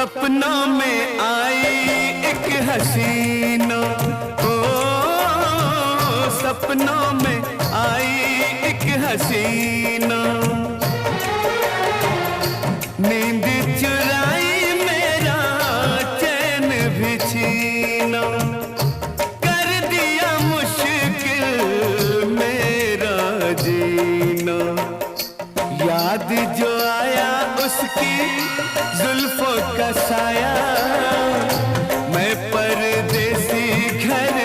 सपनों में आई एक हसीना, ओ सपनों में आई एक हसीना, नींद चुराई मेरा चैन भी छीना, कर दिया मुश्किल मेरा जीना। याद जो आया उसकी जुल्फों का साया, मैं परदेसी घर